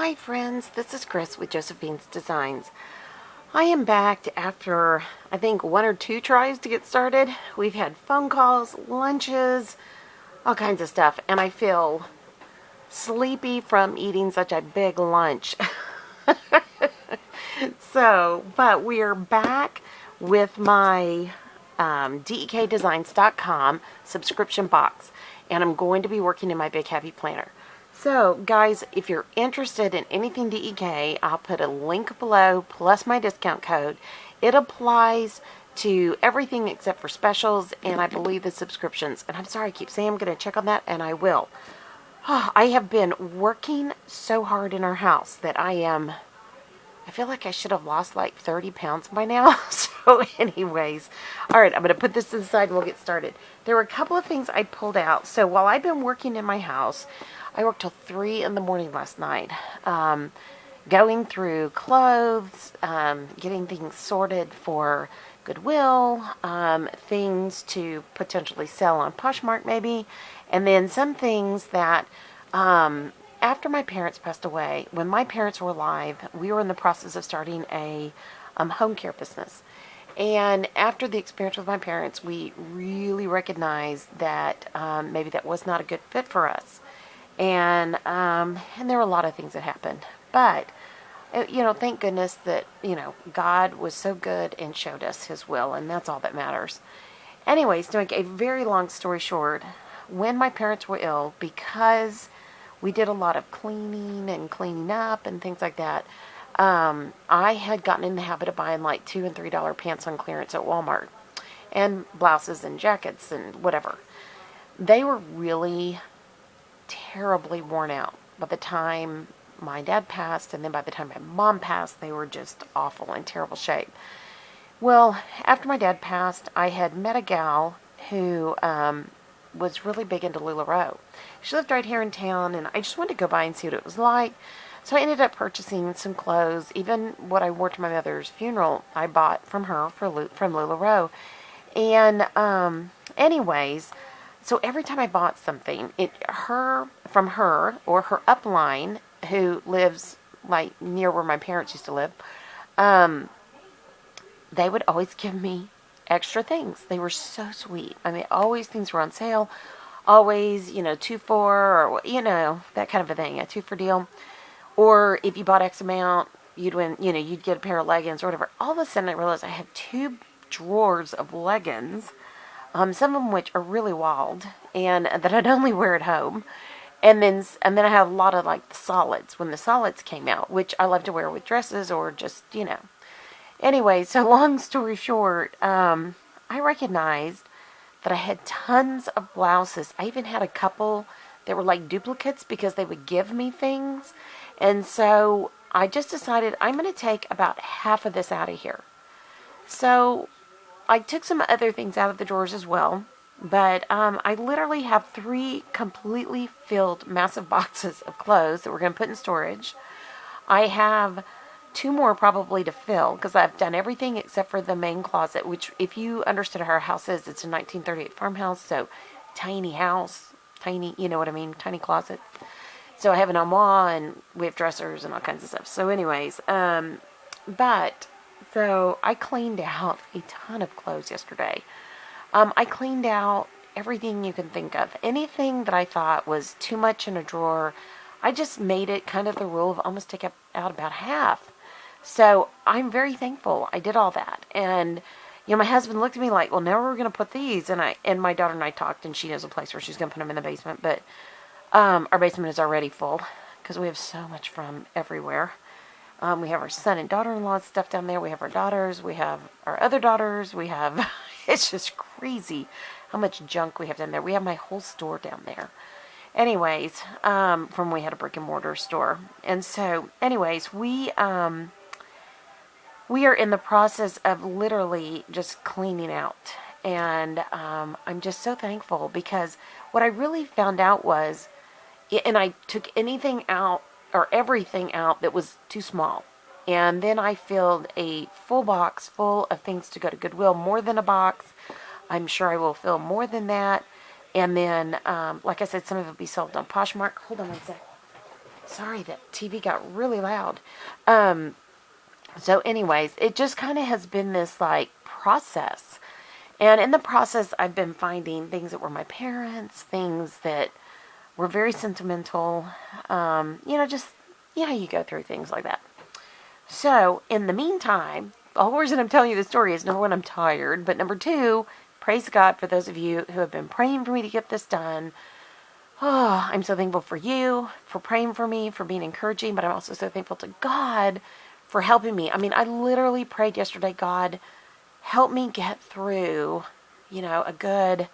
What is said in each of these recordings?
Hi friends, this is Chris with Josephine's Designs. I am back after, I think, one or two tries to get started. We've had phone calls, lunches, all kinds of stuff, and I feel sleepy from eating such a big lunch. But we are back with my dekdesigns.com subscription box, and I'm going to be working in my Big Happy Planner. So, guys, if you're interested in anything DEK, I'll put a link below plus my discount code. It applies to everything except for specials and I believe the subscriptions. And I'm sorry, I keep saying I'm going to check on that, and I will. I have been working so hard in our house that I feel like I should have lost like 30 pounds by now. So anyways, all right, I'm going to put this inside and we'll get started. There were a couple of things I pulled out. So while I've been working in my house, I worked till 3 in the morning last night, going through clothes, getting things sorted for Goodwill, things to potentially sell on Poshmark maybe, and then some things that after my parents passed away, when my parents were alive, we were in the process of starting a home care business. And after the experience with my parents, we really recognized that maybe that was not a good fit for us. And there were a lot of things that happened. But, thank goodness that, God was so good and showed us His will, and that's all that matters. Anyways, to make a very long story short, when my parents were ill, because we did a lot of cleaning and cleaning up and things like that, I had gotten in the habit of buying like $2 and $3 pants on clearance at Walmart, and blouses and jackets and whatever. They were really terribly worn out by the time my dad passed, and then by the time my mom passed, they were just awful in terrible shape. Well, after my dad passed, I had met a gal who was really big into LuLaRoe. She lived right here in town, and I just wanted to go by and see what it was like. So I ended up purchasing some clothes. Even what I wore to my mother's funeral, I bought from her from LuLaRoe. And anyways, so every time I bought something, from her or her upline, who lives like near where my parents used to live, they would always give me extra things. They were so sweet. I mean, always things were on sale. Always, 2 for, or, that kind of a thing, a 2 for deal. Or if you bought X amount, you'd win, you'd get a pair of leggings or whatever. All of a sudden I realized I had 2 drawers of leggings, some of them which are really wild, and that I'd only wear at home. And then I have a lot of like the solids, when the solids came out, which I love to wear with dresses or just, Anyway, so long story short, I recognized that I had tons of blouses. I even had a couple that were like duplicates because they would give me things. And so I just decided I'm going to take about half of this out of here. So I took some other things out of the drawers as well. But I literally have 3 completely filled massive boxes of clothes that we're going to put in storage. I have 2 more probably to fill because I've done everything except for the main closet, which, if you understood how our house is, it's a 1938 farmhouse, so tiny house, tiny, you know what I mean, tiny closets. So I have an armoire, and we have dressers and all kinds of stuff. So anyways, so I cleaned out a ton of clothes yesterday. I cleaned out everything you can think of. Anything that I thought was too much in a drawer, I just made it kind of the rule of almost take out about half. So I'm very thankful I did all that. And, my husband looked at me like, well, now we're going to put these. And my daughter and I talked, and she knows a place where she's going to put them in the basement. But our basement is already full because we have so much from everywhere. We have our son and daughter-in-law's stuff down there. We have our daughters. We have our other daughters. We have, it's just crazy how much junk we have down there. We have my whole store down there. Anyways, from when we had a brick and mortar store. And so, anyways, we are in the process of literally just cleaning out. And I'm just so thankful because what I really found out was, and I took anything out or everything out that was too small. And then I filled a full box full of things to go to Goodwill, more than a box. I'm sure I will fill more than that. And then, like I said, some of it will be sold on Poshmark. Hold on one sec. Sorry, that TV got really loud. So anyways, it just kind of has been this like process. And in the process, I've been finding things that were my parents, things that were very sentimental. Just, you go through things like that. So in the meantime, the whole reason I'm telling you the story is, number one, I'm tired. But number two, praise God for those of you who have been praying for me to get this done. Oh, I'm so thankful for you, for praying for me, for being encouraging. But I'm also so thankful to God for helping me. I mean, I literally prayed yesterday, God, help me get through, a good,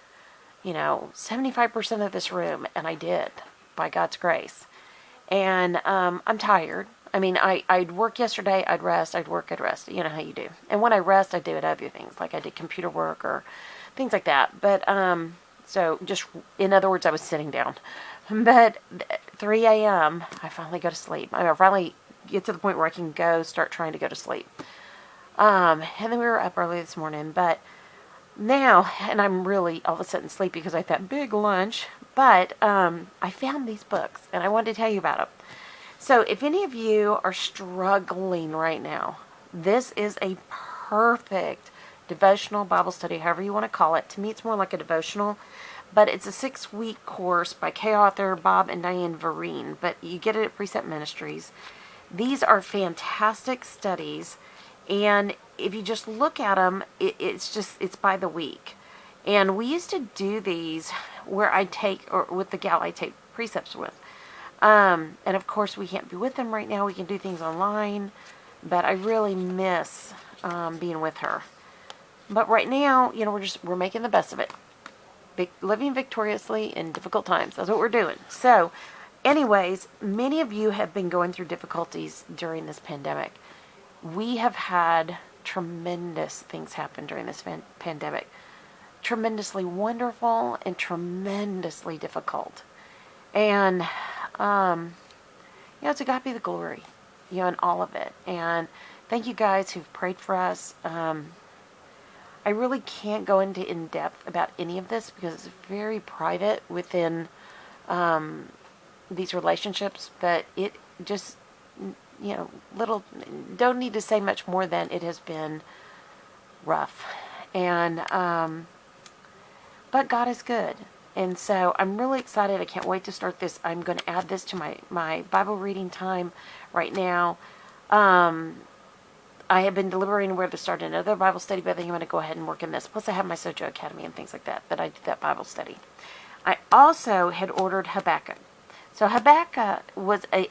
75% of this room. And I did, by God's grace. And I'm tired. I mean, I'd work yesterday, I'd rest, I'd work, I'd rest. You know how you do. And when I rest, I do other things, like I did computer work or things like that. But, so just, in other words, I was sitting down. But 3 a.m., I finally go to sleep. I finally get to the point where I can start trying to go to sleep. And then we were up early this morning, but now, and I'm really all of a sudden sleepy because I had that big lunch, but I found these books, and I wanted to tell you about them. So if any of you are struggling right now, this is a perfect devotional Bible study, however you want to call it. To me, it's more like a devotional, but it's a 6-week course by K-author Bob and Diane Vereen, but you get it at Precept Ministries. These are fantastic studies, and if you just look at them, it's by the week. And we used to do these where with the gal I take precepts with. And of course, we can't be with them right now. We can do things online, but I really miss being with her. But right now, we're making the best of it. Living victoriously in difficult times. That's what we're doing. So, anyways, many of you have been going through difficulties during this pandemic. We have had tremendous things happen during this pandemic. Tremendously wonderful and tremendously difficult. And, to God be the glory, in all of it. And thank you guys who've prayed for us. I really can't go into in depth about any of this because it's very private within these relationships, but it just, don't need to say much more than it has been rough. And, but God is good. And so I'm really excited. I can't wait to start this. I'm going to add this to my Bible reading time right now. I have been deliberating where to start another Bible study, but I think I'm going to go ahead and work in this. Plus I have my Sojo Academy and things like that I did that Bible study. I also had ordered Habakkuk. So Habakkuk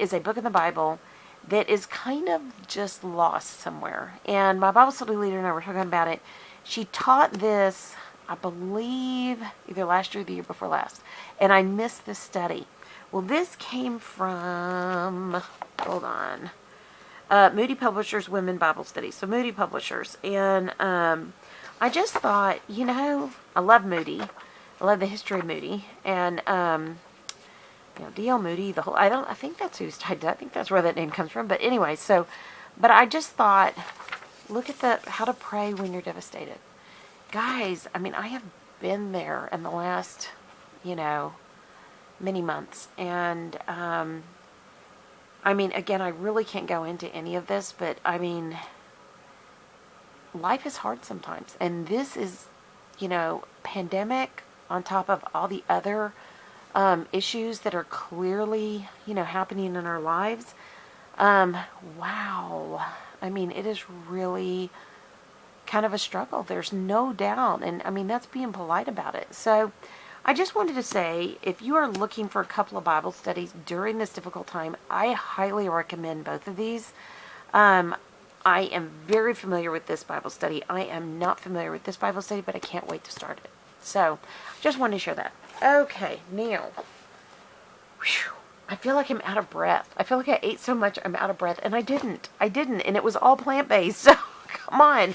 is a book in the Bible that is kind of just lost somewhere. And my Bible study leader and I were talking about it. She taught this, I believe, either last year or the year before last. And I missed this study. Well, this came from, hold on, Moody Publishers Women Bible Studies. So Moody Publishers. And I just thought, I love Moody. I love the history of Moody. And, D.L. Moody, I think that's who's tied to that. I think that's where that name comes from. But anyway, but I just thought, look at how to pray when you're devastated. Guys, I mean, I have been there in the last, many months. And, again, I really can't go into any of this, but, life is hard sometimes. And this is, pandemic on top of all the other issues that are clearly, happening in our lives. Wow. It is really kind of a struggle. There's no doubt. And that's being polite about it. So I just wanted to say, if you are looking for a couple of Bible studies during this difficult time, I highly recommend both of these. I am very familiar with this Bible study. I am not familiar with this Bible study, but I can't wait to start it. So just wanted to share that. Okay, now, I feel like I'm out of breath. I feel like I ate so much I'm out of breath, and I didn't, and it was all plant-based, so come on.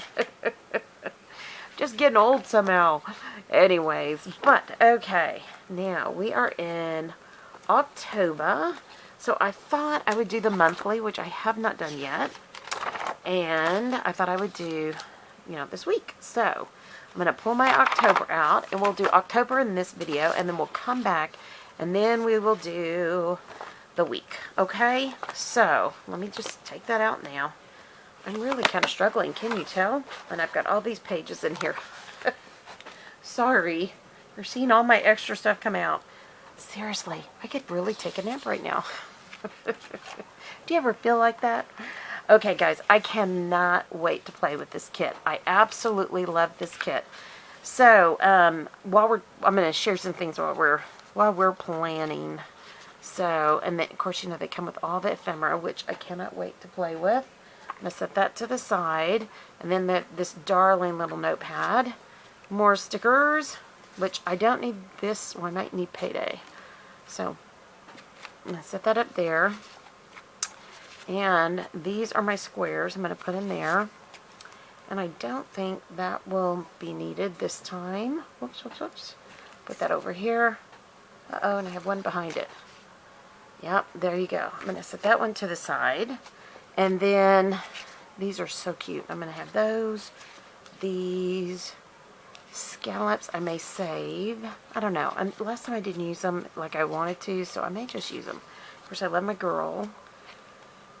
Just getting old somehow. Anyways, but, okay, now we are in October, so I thought I would do the monthly, which I have not done yet, and I thought I would do, this week, so I'm going to pull my October out, and we'll do October in this video, and then we'll come back, and then we will do the week. Okay, so let me just take that out now. I'm really kind of struggling, can you tell? And I've got all these pages in here. Sorry, you're seeing all my extra stuff come out. Seriously, I could really take a nap right now. Do you ever feel like that? Okay, guys, I cannot wait to play with this kit. I absolutely love this kit. So, I'm going to share some things while we're planning. So, and then, of course, you know, they come with all the ephemera, which I cannot wait to play with. I'm going to set that to the side. And then this darling little notepad. More stickers, which I don't need this. Well, I might need Payday. So, I'm going to set that up there. And these are my squares I'm going to put in there. And I don't think that will be needed this time. Whoops, whoops, whoops. Put that over here. Uh-oh, and I have one behind it. Yep, there you go. I'm going to set that one to the side. And then these are so cute. I'm going to have those. These scallops I may save. I don't know. Last time I didn't use them like I wanted to, so I may just use them. Of course, I love my girl.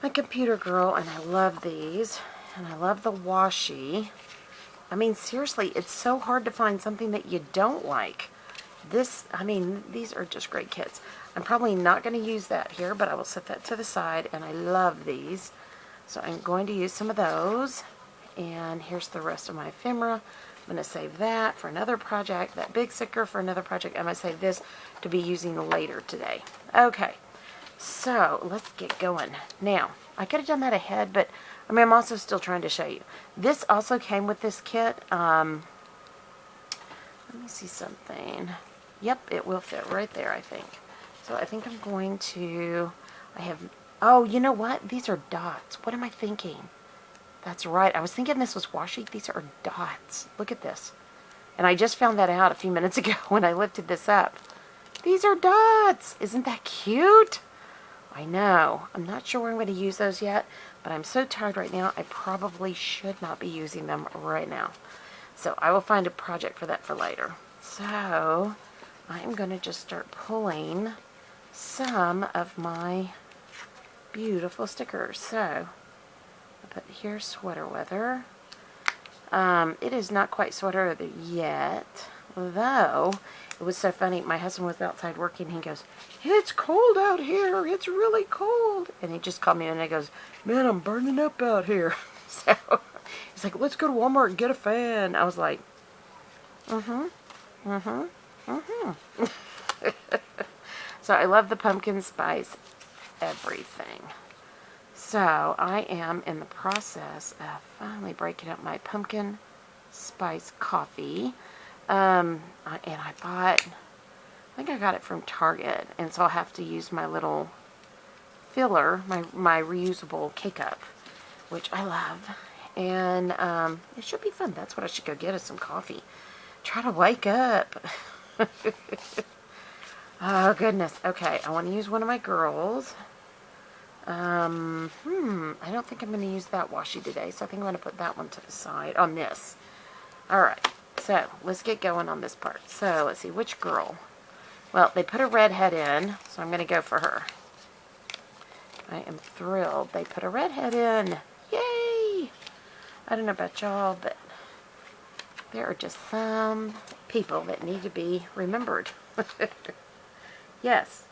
My computer girl, and I love these. And I love the washi. I mean, seriously, it's so hard to find something that you don't like. These are just great kits. I'm probably not going to use that here, but I will set that to the side, and I love these. So I'm going to use some of those. And here's the rest of my ephemera. I'm going to save that for another project, that big sticker for another project. I'm going to save this to be using later today. Okay, so let's get going. Now, I could have done that ahead, but I'm also still trying to show you. This also came with this kit. Let me see something. Yep, it will fit right there, I think. So I think I'm going to, oh, you know what? These are dots. What am I thinking? That's right. I was thinking this was washi. These are dots. Look at this. And I just found that out a few minutes ago when I lifted this up. These are dots. Isn't that cute? I know. I'm not sure where I'm going to use those yet, but I'm so tired right now, I probably should not be using them right now. So I will find a project for that for later. So I'm going to just start pulling some of my beautiful stickers. So I'll put here sweater weather. It is not quite sweater weather yet, though it was so funny. My husband was outside working. He goes, "It's cold out here. It's really cold." And he just called me and he goes, "Man, I'm burning up out here." So he's like, "Let's go to Walmart and get a fan." I was like, So I love the pumpkin spice everything. So I am in the process of finally breaking up my pumpkin spice coffee. And I think I got it from Target, and so I'll have to use my little filler, my reusable K-Cup, which I love. And it should be fun. That's what I should go get, is some coffee. Try to wake up. Oh, goodness. Okay, I want to use one of my girls. I don't think I'm going to use that washi today, so I think I'm going to put that one to the side on this. Alright, so let's get going on this part. So, let's see, which girl? Well, they put a redhead in, so I'm going to go for her. I am thrilled they put a redhead in. Yay! I don't know about y'all, but there are just some people that need to be remembered. Yes.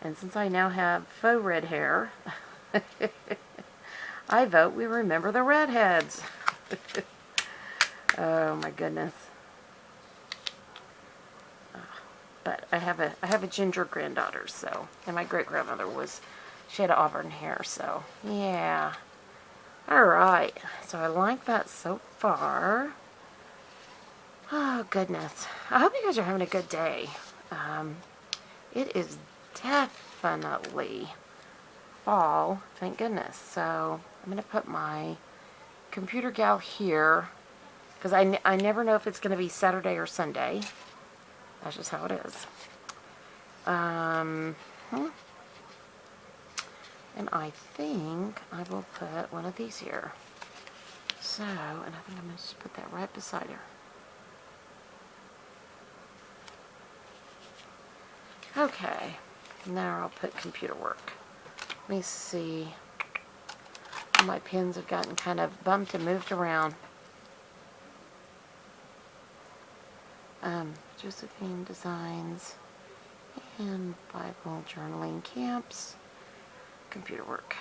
And since I now have faux red hair, I vote we remember the redheads. Oh my goodness. But I have a ginger granddaughter, so, and my great grandmother she had auburn hair, so yeah. Alright, so I like that so far. Oh goodness. I hope you guys are having a good day. It is definitely fall, thank goodness. So I'm going to put my computer gal here, because I never know if it's going to be Saturday or Sunday. That's just how it is. And I think I will put one of these here. So, and I think I'm going to just put that right beside her. Okay. Now I'll put computer work. Let me see. My pins have gotten kind of bumped and moved around. Josephine Designs and Bible Journaling Camps. Computer work.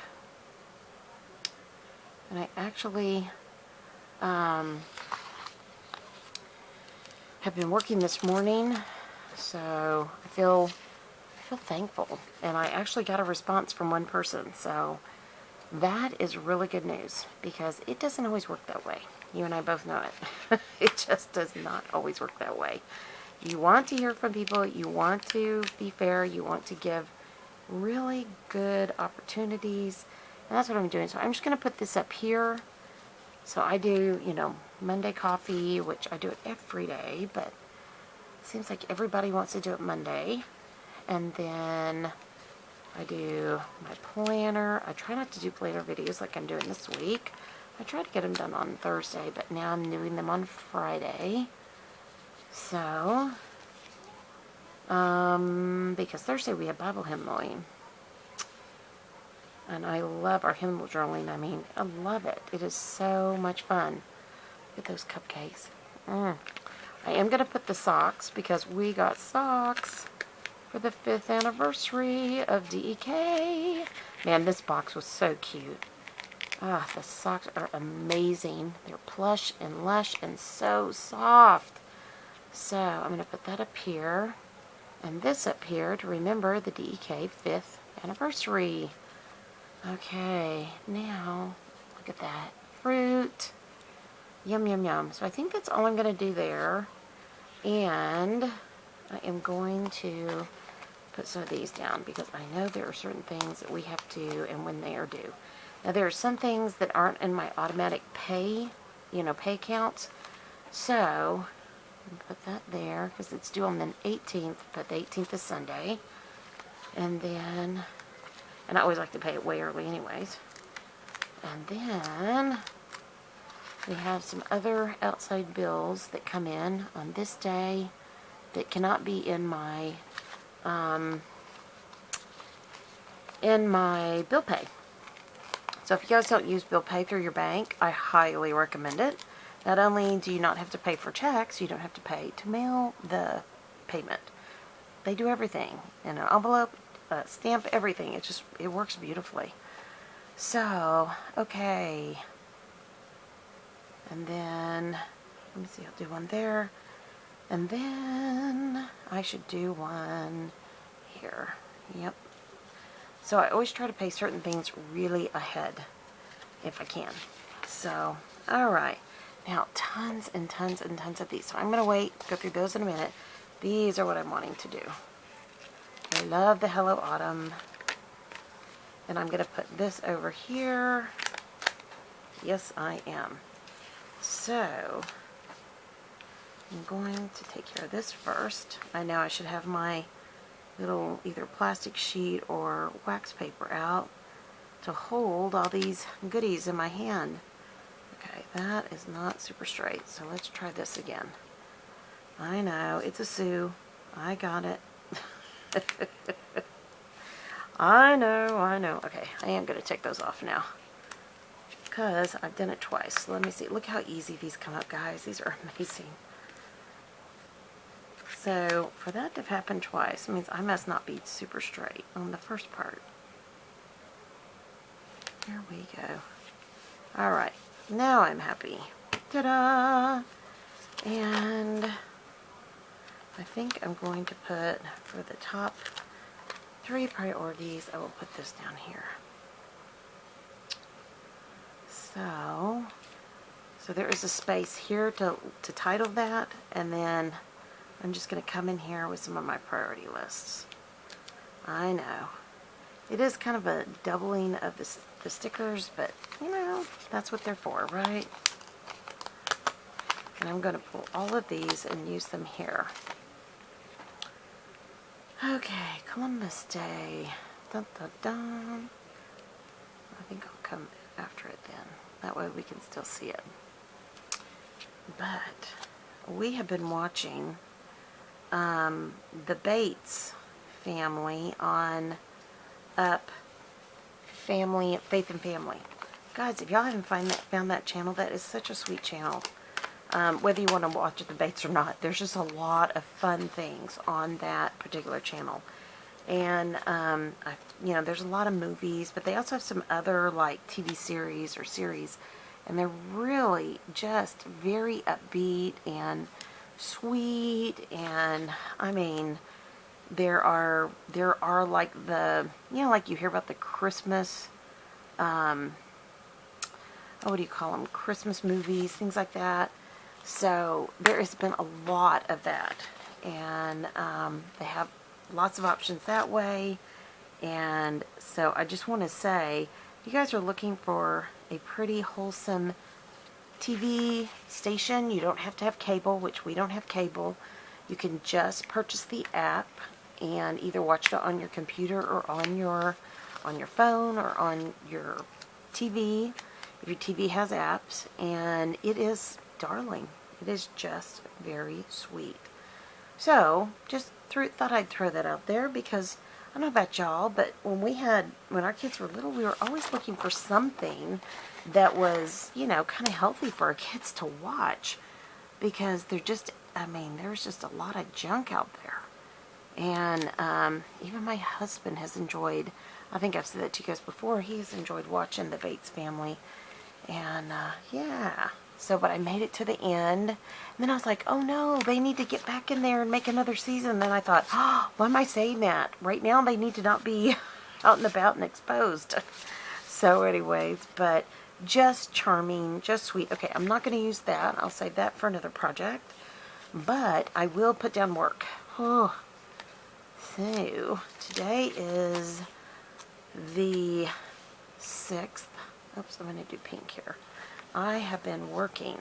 And I actually have been working this morning, so I feel thankful. And I actually got a response from one person, so that is really good news, because it doesn't always work that way. You and I both know it. It just does not always work that way. You want to hear from people, you want to be fair, you want to give really good opportunities, and that's what I'm doing. So I'm just going to put this up here. So I do, you know, Monday coffee, which I do it every day, but it seems like everybody wants to do it Monday. And then I do my planner. I try not to do planner videos like I'm doing this week. I try to get them done on Thursday, but now I'm doing them on Friday. So, because Thursday we have Bible hymnaling. And I love our hymnal journaling. I mean, I love it. It is so much fun. Look at those cupcakes. I am going to put the socks, because we got socks for the 5th anniversary of DEK. Man, this box was so cute. Ah, the socks are amazing. They're plush and lush and so soft. So I'm going to put that up here, and this up here to remember the DEK 5th anniversary. Okay, now look at that. Fruit. Yum, yum, yum. So I think that's all I'm going to do there. And I am going to put some of these down, because I know there are certain things that we have to do and when they are due. Now there are some things that aren't in my automatic pay, you know, pay counts. So put that there, because it's due on the 18th, but the 18th is Sunday. And then, and I always like to pay it way early anyways. And then we have some other outside bills that come in on this day that cannot be in my bill pay. So if you guys don't use bill pay through your bank, I highly recommend it. Not only do you not have to pay for checks, you don't have to pay to mail the payment. They do everything in an envelope, stamp everything. It works beautifully. So, okay. And then, let me see, I'll do one there. And then I should do one here. Yep. So I always try to pay certain things really ahead, if I can. So, alright. Now, tons and tons and tons of these. So I'm going to go through those in a minute. These are what I'm wanting to do. I love the Hello Autumn. And I'm going to put this over here. Yes, I am. So, I'm going to take care of this first. I know I should have my little either plastic sheet or wax paper out to hold all these goodies in my hand. Okay, that is not super straight, so let's try this again. I know, it's a Sue. I got it. I know. Okay, I am going to take those off now, because I've done it twice. Let me see. Look how easy these come up, guys. These are amazing. So, for that to have happened twice means I must not be super straight on the first part. There we go. Alright, now I'm happy. Ta-da! And I think I'm going to put, for the top 3 priorities, I will put this down here. So there is a space here to title that, and then I'm just going to come in here with some of my priority lists. I know. It is kind of a doubling of the stickers, but, you know, that's what they're for, right? And I'm going to pull all of these and use them here. Okay, Columbus Day. Dun, dun, dun. I think I'll come after it then. That way we can still see it. But we have been watching the Bates family on Up Family, Faith and Family. Guys, if y'all haven't found that channel, that is such a sweet channel. Whether you want to watch the debates or not, there's just a lot of fun things on that particular channel. And, you know, there's a lot of movies, but they also have some other, like, TV series or series. And they're really just very upbeat and sweet. And, I mean, there are like the, you know, like you hear about the Christmas, what do you call them? Christmas movies, things like that. So there has been a lot of that. And they have lots of options that way. And so I just want to say, if you guys are looking for a pretty wholesome TV station, you don't have to have cable, which we don't have cable. You can just purchase the app and either watch it on your computer or on your phone or on your TV, if your TV has apps. And it is darling. It is just very sweet. So just thought I'd throw that out there, because I don't know about y'all, but when our kids were little, we were always looking for something that was, you know, kind of healthy for our kids to watch, because they're just, I mean, there's just a lot of junk out there. And even my husband has enjoyed, I think I've said that to you guys before, he's enjoyed watching the Bates Family. And yeah, so, but I made it to the end, and then I was like, oh no, they need to get back in there and make another season. And then I thought, oh, why am I saying that? Right now they need to not be out and about and exposed. So anyways, but just charming, just sweet. Okay, I'm not going to use that. I'll save that for another project. But I will put down work. Oh, so today is the 6th. Oops, I'm going to do pink here. I have been working.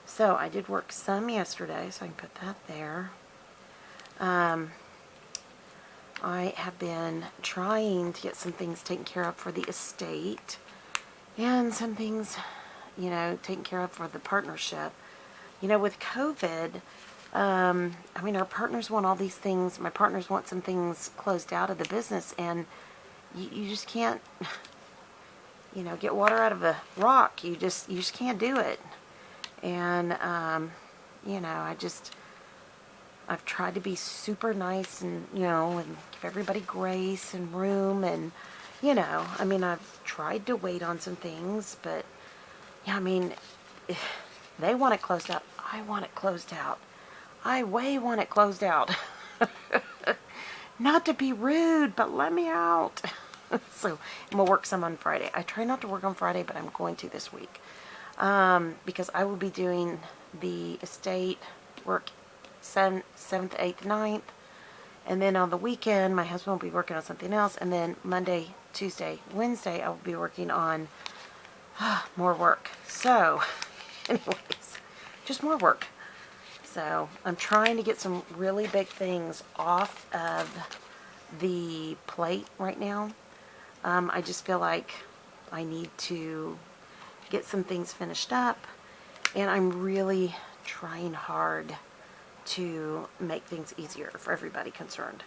So I did work some yesterday, so I can put that there. I have been trying to get some things taken care of for the estate, and some things, you know, taken care of for the partnership. You know, with COVID, I mean, our partners want all these things. My partners want some things closed out of the business, and you just can't, you know, get water out of a rock. You just can't do it. And, you know, I've tried to be super nice and, you know, and give everybody grace and room. And, you know, I mean, I've tried to wait on some things, but, yeah, I mean, if they want it closed out, I want it closed out. I way want it closed out. Not to be rude, but let me out. So I'm going to work some on Friday. I try not to work on Friday, but I'm going to this week. Because I will be doing the estate work 7th, 8th, 9th. And then on the weekend, my husband will be working on something else. And then Monday, Tuesday, Wednesday, I will be working on more work. So, anyways, just more work. So I'm trying to get some really big things off of the plate right now. I just feel like I need to get some things finished up, and I'm really trying hard to make things easier for everybody concerned.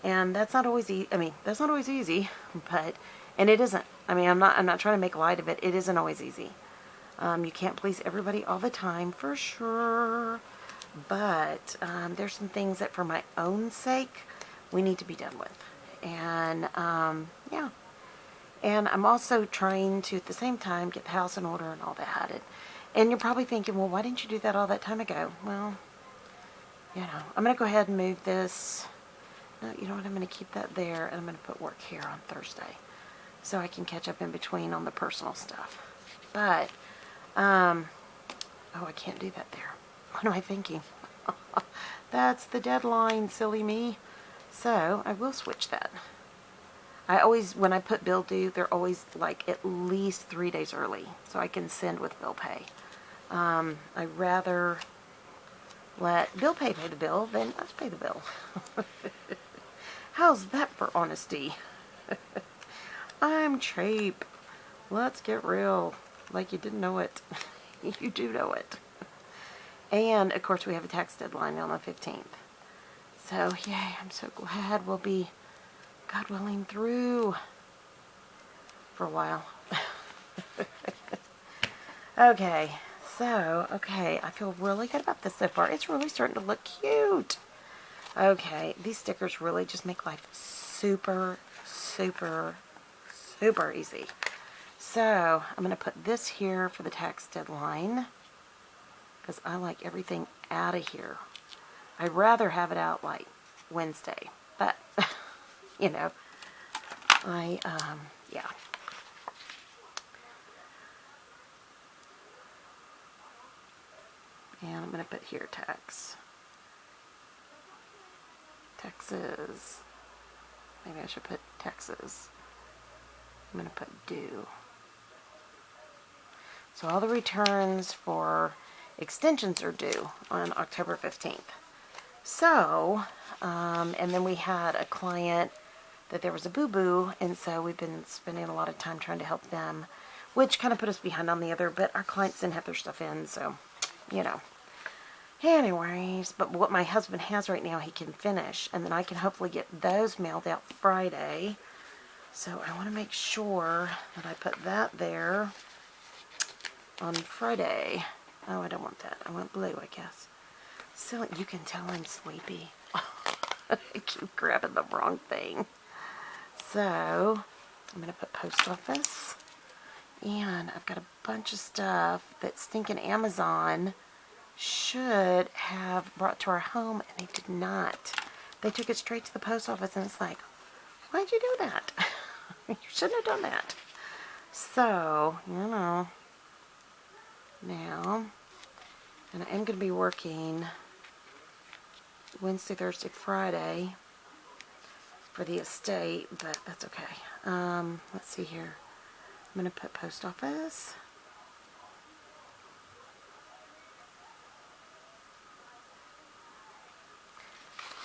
And that's not always easy. I mean, that's not always easy, but, and it isn't. I mean, I'm not trying to make light of it. It isn't always easy. You can't please everybody all the time, for sure. But there's some things that, for my own sake, we need to be done with. And yeah. And I'm also trying to, at the same time, get the house in order and all that. And you're probably thinking, well, why didn't you do that all that time ago? Well, you know, I'm going to go ahead and move this. No, you know what? I'm going to keep that there, and I'm going to put work here on Thursday, so I can catch up in between on the personal stuff. But, oh, I can't do that there. What am I thinking? That's the deadline, silly me. So I will switch that. I always, when I put bill due, they're always like at least 3 days early, so I can send with bill pay. I'd rather let bill pay the bill than us pay the bill. How's that for honesty? I'm cheap. Let's get real. Like you didn't know it. You do know it. And, of course, we have a tax deadline on the 15th. So, yay, I'm so glad we'll be, God willing, through for a while. Okay, so, I feel really good about this so far. It's really starting to look cute. Okay, these stickers really just make life super, super, super easy. So, I'm going to put this here for the tax deadline, because I like everything out of here. I'd rather have it out like Wednesday, but, you know, yeah. And I'm going to put here taxes. Maybe I should put taxes. I'm going to put due. So all the returns for extensions are due on October 15th. So, and then we had a client that there was a boo-boo, and so we've been spending a lot of time trying to help them, which kind of put us behind on the other, but our clients didn't have their stuff in, so, you know. Anyways, but what my husband has right now, he can finish, and then I can hopefully get those mailed out Friday. So I want to make sure that I put that there on Friday. Oh, I don't want that. I want blue, I guess. So you can tell I'm sleepy. I keep grabbing the wrong thing. So I'm going to put post office. And I've got a bunch of stuff that stinking Amazon should have brought to our home, and they did not. They took it straight to the post office, and it's like, why'd you do that? You shouldn't have done that. So, you know, now, and I am going to be working Wednesday, Thursday, Friday for the estate, but that's okay. Let's see here. I'm going to put post office.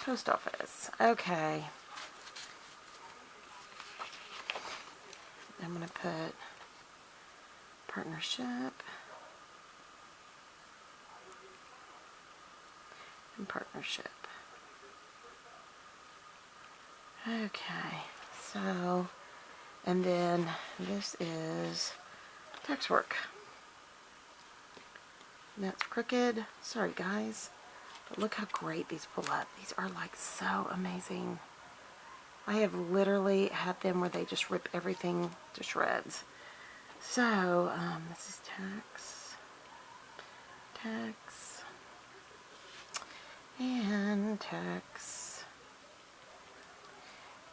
Post office. Okay. I'm going to put partnership and partnership. Okay. So, and then this is tax work. And that's crooked. Sorry, guys. But look how great these pull up. These are like so amazing. I have literally had them where they just rip everything to shreds. So, this is tax, and tax.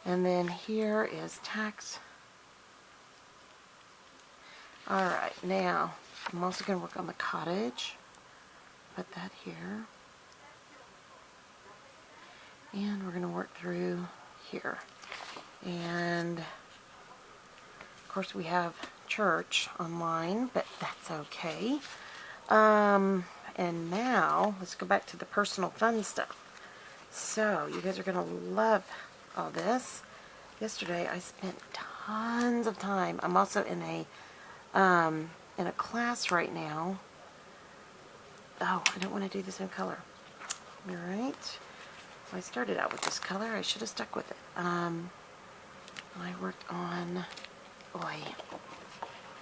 And then here is tax. Alright, now, I'm also going to work on the cottage. Put that here. And we're going to work through here. And of course we have church online, but that's okay. And now let's go back to the personal fun stuff. So you guys are going to love all this. Yesterday I spent tons of time. I'm also in a class right now. Oh, I don't want to do this in color. Alright. I started out with this color. I should have stuck with it. I worked on, boy,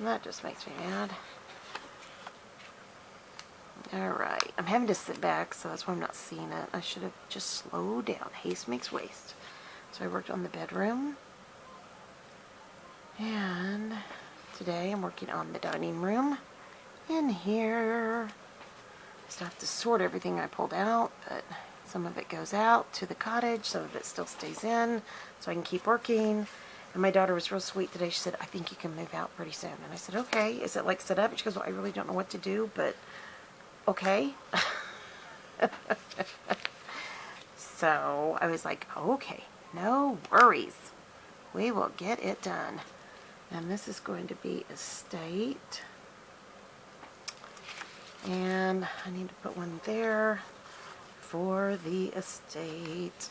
that just makes me mad. Alright, I'm having to sit back, so that's why I'm not seeing it. I should have just slowed down. Haste makes waste. So I worked on the bedroom. And today I'm working on the dining room. In here, still have to sort everything I pulled out, but some of it goes out to the cottage, some of it still stays in, so I can keep working. And my daughter was real sweet today. She said, I think you can move out pretty soon. And I said, okay. Is it like set up? She goes, well, I really don't know what to do, but okay. So I was like, okay, no worries. We will get it done. And this is going to be estate. And I need to put one there for the estate.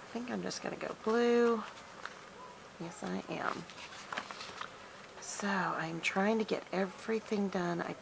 I think I'm just going to go blue. Yes, I am. So I'm trying to get everything done I